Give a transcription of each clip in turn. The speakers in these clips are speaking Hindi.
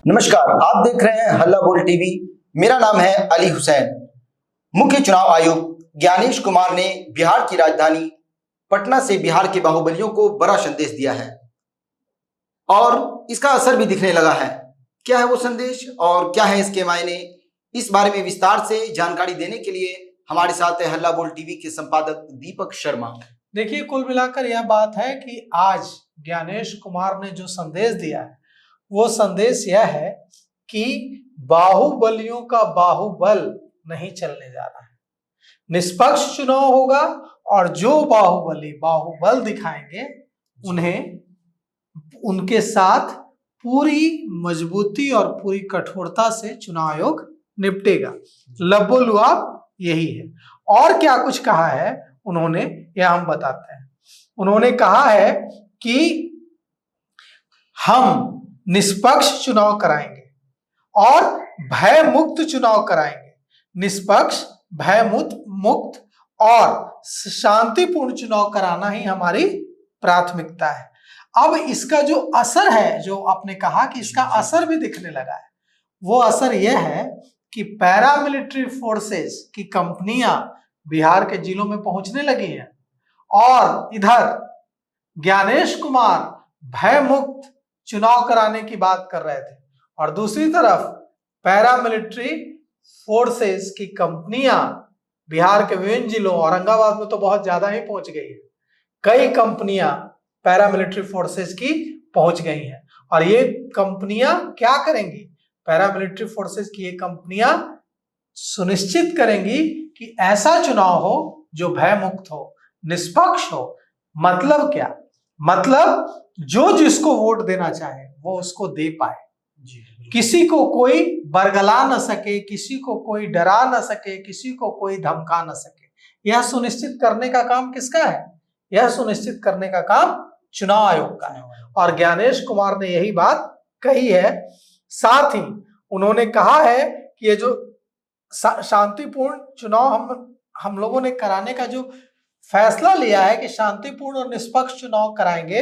नमस्कार, आप देख रहे हैं हल्ला बोल टीवी। मेरा नाम है अली हुसैन। मुख्य चुनाव आयुक्त ज्ञानेश कुमार ने बिहार की राजधानी पटना से बिहार के बाहुबलियों को बड़ा संदेश दिया है और इसका असर भी दिखने लगा है। क्या है वो संदेश और क्या है इसके मायने, इस बारे में विस्तार से जानकारी देने के लिए हमारे साथ है हल्ला बोल टीवी के संपादक दीपक शर्मा। देखिए, कुल मिलाकर यह बात है कि आज ज्ञानेश कुमार ने जो संदेश दिया है वो संदेश यह है कि बाहुबलियों का बाहुबल नहीं चलने जा रहा है। निष्पक्ष चुनाव होगा और जो बाहुबली बाहुबल दिखाएंगे उन्हें उनके साथ पूरी मजबूती और पूरी कठोरता से चुनाव आयोग निपटेगा। लबोलुआब यही है। और क्या कुछ कहा है उन्होंने, यह हम बताते हैं। उन्होंने कहा है कि हम निष्पक्ष चुनाव कराएंगे और भय मुक्त चुनाव कराएंगे। निष्पक्ष, भय मुक्त और शांतिपूर्ण चुनाव कराना ही हमारी प्राथमिकता है। अब इसका जो असर है, जो आपने कहा कि इसका असर भी दिखने लगा है, वो असर यह है कि पैरामिलिट्री फोर्सेस की कंपनियां बिहार के जिलों में पहुंचने लगी हैं और इधर ज्ञानेश कुमार भय मुक्त चुनाव कराने की बात कर रहे थे और दूसरी तरफ पैरामिलिट्री फोर्सेस की कंपनियां बिहार के विभिन्न जिलों, औरंगाबाद में तो बहुत ज्यादा ही पहुंच गई है। कई कंपनियां पैरामिलिट्री फोर्सेस की पहुंच गई हैं और ये कंपनियां क्या करेंगी? पैरामिलिट्री फोर्सेस की ये कंपनियां सुनिश्चित करेंगी कि ऐसा चुनाव हो जो भय मुक्त हो, निष्पक्ष हो। मतलब क्या? मतलब जो जिसको वोट देना चाहे वो उसको दे पाए, किसी को कोई बरगला न सके, किसी को कोई डरा न सके, किसी को कोई धमका न सके। यह सुनिश्चित करने का काम किसका है? यह सुनिश्चित करने का काम चुनाव आयोग का है और ज्ञानेश कुमार ने यही बात कही है। साथ ही उन्होंने कहा है कि ये जो शांतिपूर्ण चुनाव हम लोगों ने कराने का जो फैसला लिया है कि शांतिपूर्ण और निष्पक्ष चुनाव कराएंगे,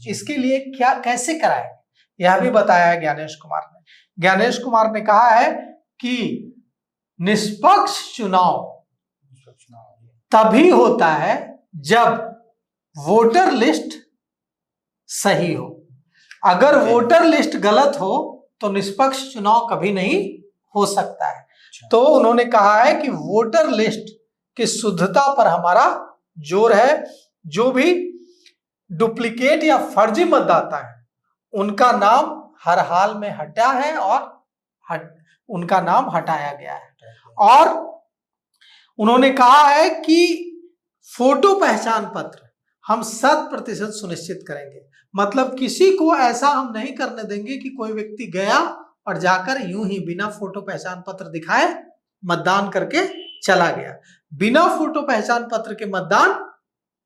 इसके लिए क्या कैसे कराएंगे यह भी बताया है ज्ञानेश कुमार ने। ज्ञानेश कुमार ने कहा है कि निष्पक्ष चुनाव तभी होता है जब वोटर लिस्ट सही हो। अगर वोटर लिस्ट गलत हो तो निष्पक्ष चुनाव कभी नहीं हो सकता है। तो उन्होंने कहा है कि वोटर लिस्ट की शुद्धता पर हमारा जोर है। जो भी डुप्लीकेट या फर्जी मतदाता है उनका नाम हर हाल में हटा है और उनका नाम हटाया गया है। और उन्होंने कहा है कि फोटो पहचान पत्र हम 100% सुनिश्चित करेंगे। मतलब किसी को ऐसा हम नहीं करने देंगे कि कोई व्यक्ति गया और जाकर यूं ही बिना फोटो पहचान पत्र दिखाए मतदान करके चला गया। बिना फोटो पहचान पत्र के मतदान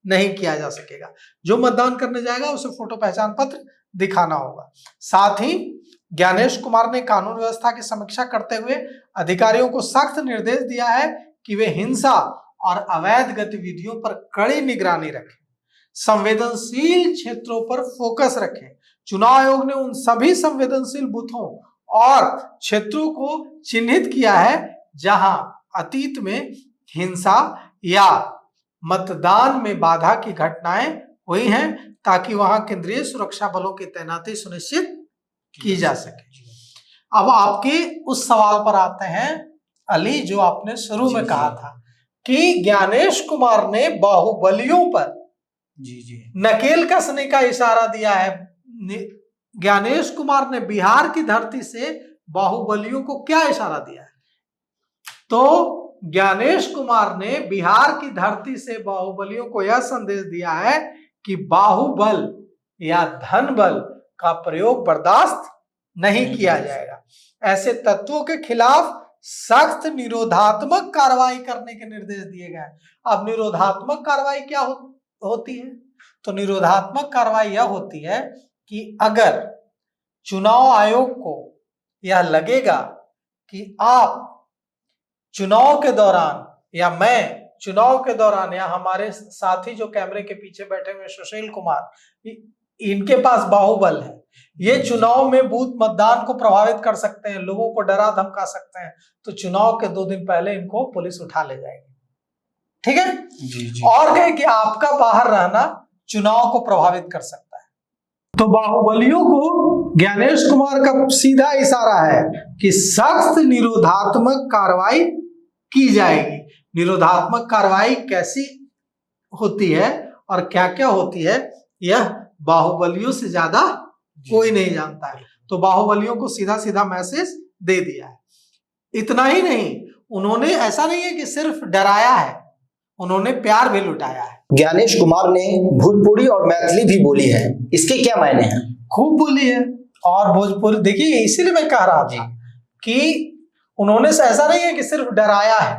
नहीं किया जा सकेगा। जो मतदान करने जाएगा उसे फोटो पहचान पत्र दिखाना होगा। साथ ही ज्ञानेश कुमार ने कानून व्यवस्था की समीक्षा करते हुए अधिकारियों को सख्त निर्देश दिया है कि वे हिंसा और अवैध गतिविधियों पर कड़ी निगरानी रखें, संवेदनशील क्षेत्रों पर फोकस रखें। चुनाव आयोग ने उन सभी संवेदनशील बूथों और क्षेत्रों को चिन्हित किया है जहां अतीत में हिंसा या मतदान में बाधा की घटनाएं हुई हैं, ताकि वहां केंद्रीय सुरक्षा बलों की तैनाती सुनिश्चित की जा सके। अब आपके उस सवाल पर आते हैं अली, जो आपने शुरू में कहा था कि ज्ञानेश कुमार ने बाहुबलियों पर नकेल कसने का इशारा दिया है। ज्ञानेश कुमार ने बिहार की धरती से बाहुबलियों को क्या इशारा दिया है? तो ज्ञानेश कुमार ने बिहार की धरती से बाहुबलियों को यह संदेश दिया है कि बाहुबल या धन बल का प्रयोग बर्दाश्त नहीं किया जाएगा। ऐसे तत्वों के खिलाफ सख्त निरोधात्मक कार्रवाई करने के निर्देश दिए गए। अब निरोधात्मक कार्रवाई क्या होती है? तो निरोधात्मक कार्रवाई यह होती है कि अगर चुनाव आयोग को यह लगेगा कि आप चुनाव के दौरान या मैं चुनाव के दौरान या हमारे साथी जो कैमरे के पीछे बैठे हुए सुशील कुमार, इनके पास बाहुबल है, ये चुनाव में बूथ मतदान को प्रभावित कर सकते हैं, लोगों को डरा धमका सकते हैं, तो चुनाव के 2 दिन पहले इनको पुलिस उठा ले जाएगी। ठीक है जी। और कहे कि आपका बाहर रहना चुनाव को प्रभावित कर सकता है। तो बाहुबलियों को ज्ञानेश कुमार का सीधा इशारा है कि सख्त निरोधात्मक कार्रवाई की जाएगी। निरोधात्मक कार्रवाई कैसी होती है और क्या क्या होती है, यह बाहुबलियों से ज्यादा कोई नहीं जानता है। तो बाहुबलियों को सीधा सीधा मैसेज दे दिया है। इतना ही नहीं, उन्होंने ऐसा नहीं है कि सिर्फ डराया है, उन्होंने प्यार भी लुटाया है। ज्ञानेश कुमार ने भोजपुरी और मैथिली भी बोली है, इसके क्या मायने हैं? खूब बोली है। और भोजपुरी देखिए, इसीलिए मैं कह रहा था कि उन्होंने ऐसा नहीं है कि सिर्फ डराया है,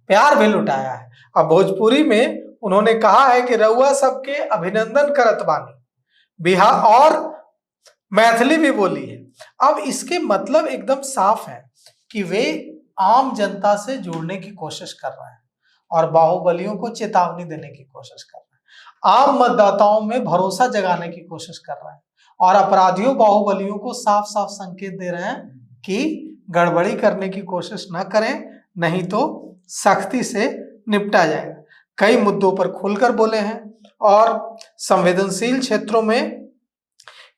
प्यार भी लुटाया है। अब भोजपुरी में उन्होंने कहा है कि रउआ सबके अभिनंदन करत बानी, बिहार, और मैथिली भी बोली है। अब इसके मतलब एकदम साफ है कि वे आम जनता से जुड़ने की कोशिश कर रहे हैं और बाहुबलियों को चेतावनी देने की कोशिश कर रहे हैं, आम मतदाताओं में भरोसा जगाने की कोशिश कर रहे हैं और अपराधियों बाहुबलियों को साफ साफ संकेत दे रहे हैं कि गड़बड़ी करने की कोशिश न करें, नहीं तो सख्ती से निपटा जाएगा। कई मुद्दों पर खुलकर बोले हैं और संवेदनशील क्षेत्रों में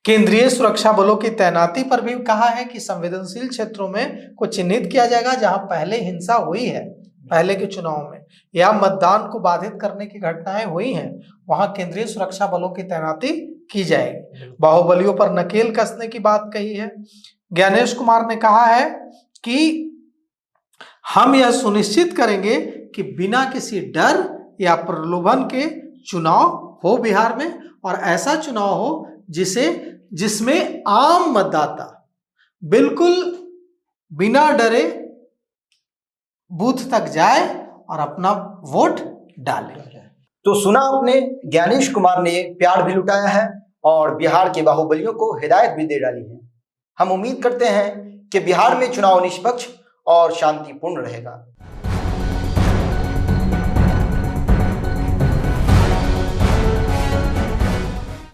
केंद्रीय सुरक्षा बलों की तैनाती पर भी कहा है कि संवेदनशील क्षेत्रों में को चिन्हित किया जाएगा जहां पहले हिंसा हुई है, पहले के चुनाव में, या मतदान को बाधित करने की घटनाएं हुई हैं, वहां केंद्रीय सुरक्षा बलों की तैनाती की जाएगी। बाहुबलियों पर नकेल कसने की बात कही है। ज्ञानेश कुमार ने कहा है कि हम यह सुनिश्चित करेंगे कि बिना किसी डर या प्रलोभन के चुनाव हो बिहार में, और ऐसा चुनाव हो जिसमें आम मतदाता बिल्कुल बिना डरे बूथ तक जाए और अपना वोट डाले। तो सुना आपने, ज्ञानेश कुमार ने प्यार भी लुटाया है और बिहार के बाहुबलियों को हिदायत भी दे डाली है। हम उम्मीद करते हैं कि बिहार में चुनाव निष्पक्ष और शांतिपूर्ण रहेगा।